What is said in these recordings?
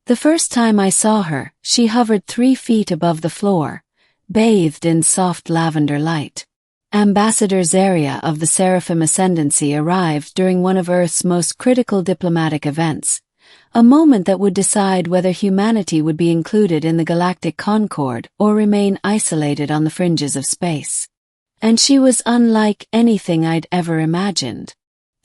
The first time I saw her, she hovered 3 feet above the floor, bathed in soft lavender light. Ambassador Zaria of the Seraphim Ascendancy arrived during one of Earth's most critical diplomatic events, a moment that would decide whether humanity would be included in the galactic concord or remain isolated on the fringes of space. And she was unlike anything I'd ever imagined.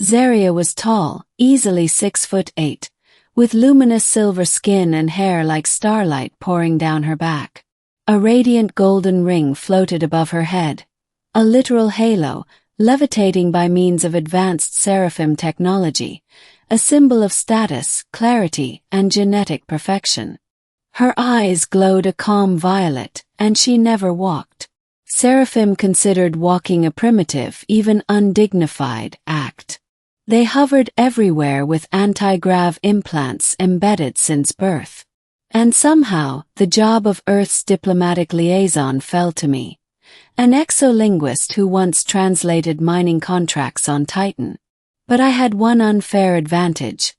Zaria was tall, easily 6'8", with luminous silver skin and hair like starlight pouring down her back. A radiant golden ring floated above her head, a literal halo, levitating by means of advanced seraphim technology, a symbol of status, clarity, and genetic perfection. Her eyes glowed a calm violet, and she never walked. Seraphim considered walking a primitive, even undignified, act. They hovered everywhere with anti-grav implants embedded since birth. And somehow, the job of Earth's diplomatic liaison fell to me, an exolinguist who once translated mining contracts on Titan. But I had one unfair advantage.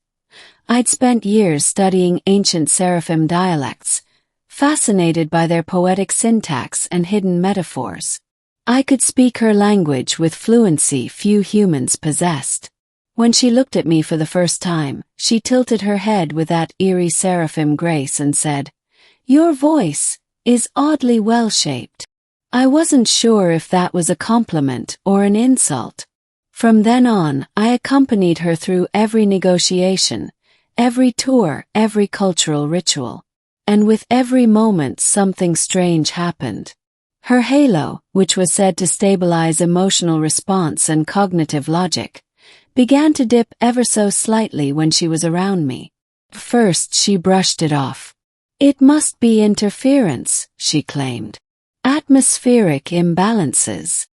I'd spent years studying ancient seraphim dialects, fascinated by their poetic syntax and hidden metaphors. I could speak her language with fluency few humans possessed. When she looked at me for the first time, she tilted her head with that eerie seraphim grace and said, "Your voice is oddly well-shaped." I wasn't sure if that was a compliment or an insult. From then on, I accompanied her through every negotiation, every tour, every cultural ritual. And with every moment something strange happened. Her halo, which was said to stabilize emotional response and cognitive logic, began to dip ever so slightly when she was around me. First she brushed it off. "It must be interference," she claimed. "Atmospheric imbalances."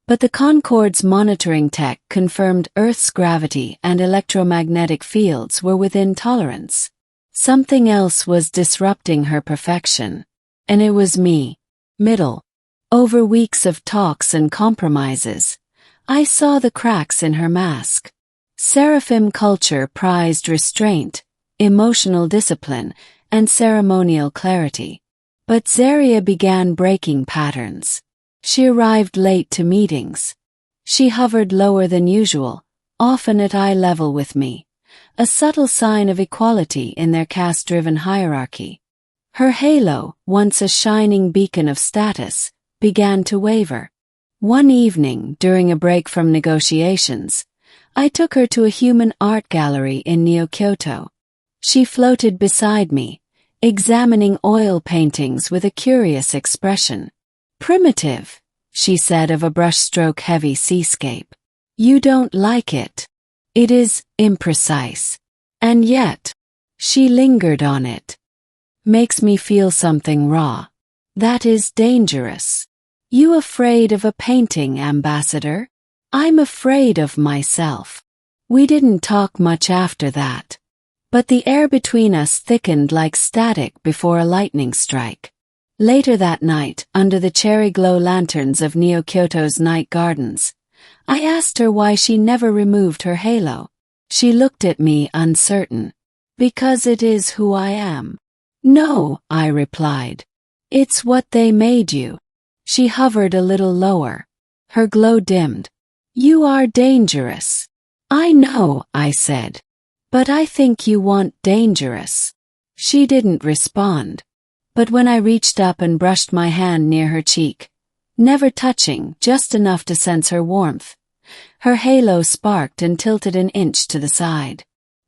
But the Concorde's monitoring tech confirmed Earth's gravity and electromagnetic fields were within tolerance. Something else was disrupting her perfection. And it was me. Middle. Over weeks of talks and compromises, I saw the cracks in her mask. Seraphim culture prized restraint, emotional discipline, and ceremonial clarity. But Zaria began breaking patterns. She arrived late to meetings. She hovered lower than usual, often at eye level with me, a subtle sign of equality in their caste-driven hierarchy. Her halo, once a shining beacon of status, began to waver. One evening, during a break from negotiations, I took her to a human art gallery in Neo-Kyoto. She floated beside me, examining oil paintings with a curious expression. "Primitive," she said of a brushstroke-heavy seascape. "You don't like it. It is imprecise. And yet," she lingered on it, "makes me feel something raw. That is dangerous. You afraid of a painting, Ambassador? I'm afraid of myself." We didn't talk much after that. But the air between us thickened like static before a lightning strike. Later that night, under the cherry-glow lanterns of Neo-Kyoto's night gardens, I asked her why she never removed her halo. She looked at me uncertain. "Because it is who I am." "No," I replied. "It's what they made you." She hovered a little lower. Her glow dimmed. "You are dangerous." "I know," I said. "But I think you want dangerous." She didn't respond. But when I reached up and brushed my hand near her cheek, never touching, just enough to sense her warmth, her halo sparked and tilted an inch to the side.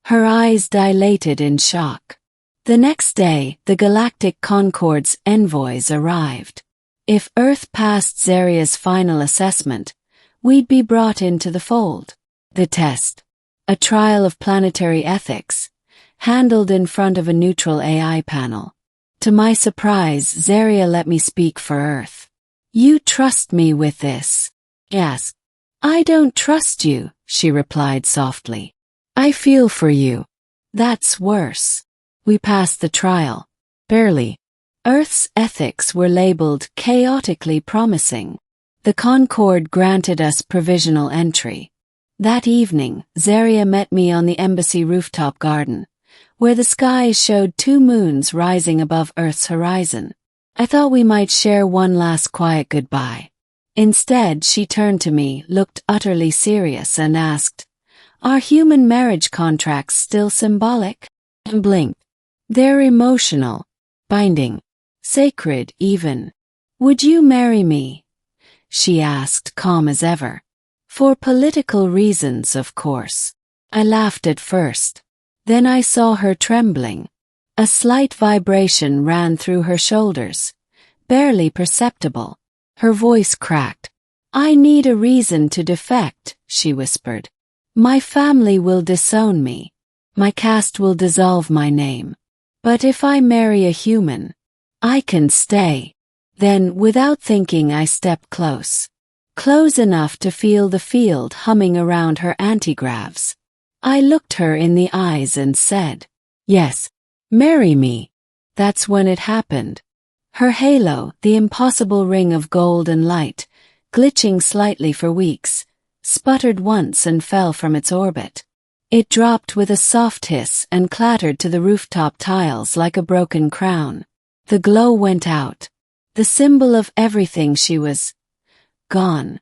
Her eyes dilated in shock. The next day, the Galactic Concorde's envoys arrived. If Earth passed Zaria's final assessment, we'd be brought into the fold. The test, a trial of planetary ethics, handled in front of a neutral AI panel. To my surprise, Zaria let me speak for Earth. "You trust me with this?" "Yes." "I don't trust you," she replied softly. "I feel for you." "That's worse." We passed the trial. Barely. Earth's ethics were labeled chaotically promising. The Concorde granted us provisional entry. That evening, Zaria met me on the embassy rooftop garden, where the skies showed 2 moons rising above Earth's horizon. I thought we might share one last quiet goodbye. Instead, she turned to me, looked utterly serious, and asked, "Are human marriage contracts still symbolic?" And blinked. "They're emotional, binding, sacred even. Would you marry me?" she asked, calm as ever. "For political reasons, of course." I laughed at first. Then I saw her trembling. A slight vibration ran through her shoulders, barely perceptible. Her voice cracked. "I need a reason to defect," she whispered. "My family will disown me. My caste will dissolve my name. But if I marry a human, I can stay." Then, without thinking, I stepped close. Close enough to feel the field humming around her antigravs. I looked her in the eyes and said, "Yes, marry me." That's when it happened. Her halo, the impossible ring of gold and light, glitching slightly for weeks, sputtered once and fell from its orbit. It dropped with a soft hiss and clattered to the rooftop tiles like a broken crown. The glow went out. The symbol of everything she was. Gone.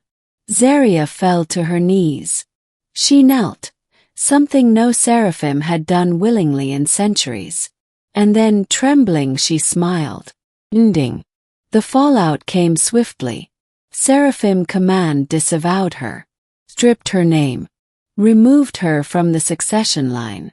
Zaria fell to her knees. She knelt, something no seraphim had done willingly in centuries. And then, trembling, she smiled. Ending. The fallout came swiftly. Seraphim command disavowed her, stripped her name, removed her from the succession line.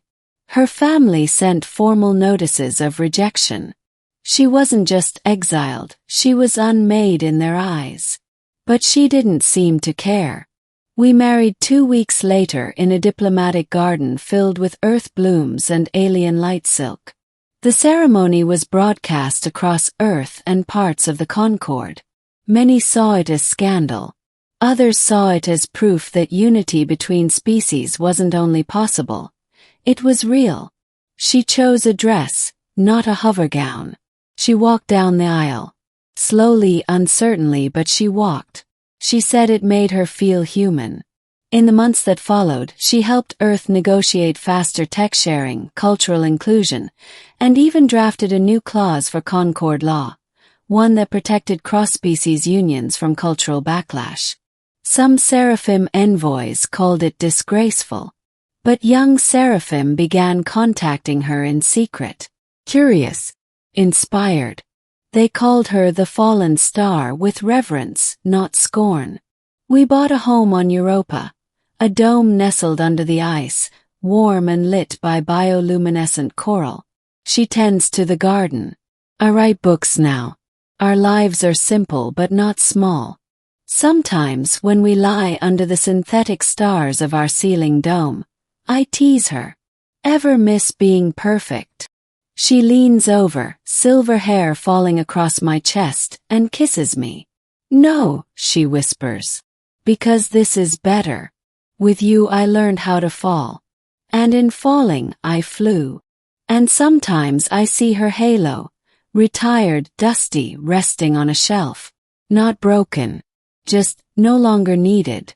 Her family sent formal notices of rejection. She wasn't just exiled, she was unmade in their eyes. But she didn't seem to care. We married 2 weeks later in a diplomatic garden filled with earth blooms and alien light silk. The ceremony was broadcast across Earth and parts of the Concorde. Many saw it as scandal. Others saw it as proof that unity between species wasn't only possible. It was real. She chose a dress, not a hover gown. She walked down the aisle. Slowly, uncertainly, but she walked. She said it made her feel human. In the months that followed, she helped Earth negotiate faster tech sharing, cultural inclusion, and even drafted a new clause for Concorde law, one that protected cross-species unions from cultural backlash. Some seraphim envoys called it disgraceful, but young seraphim began contacting her in secret. Curious, inspired. They called her the fallen star with reverence, not scorn. We bought a home on Europa, a dome nestled under the ice, warm and lit by bioluminescent coral. She tends to the garden. I write books now. Our lives are simple but not small. Sometimes when we lie under the synthetic stars of our ceiling dome, I tease her. Ever miss being perfect? She leans over, silver hair falling across my chest, and kisses me. "No," she whispers. "Because this is better. With you I learned how to fall. And in falling, I flew." And sometimes I see her halo, retired, dusty, resting on a shelf. Not broken. Just no longer needed.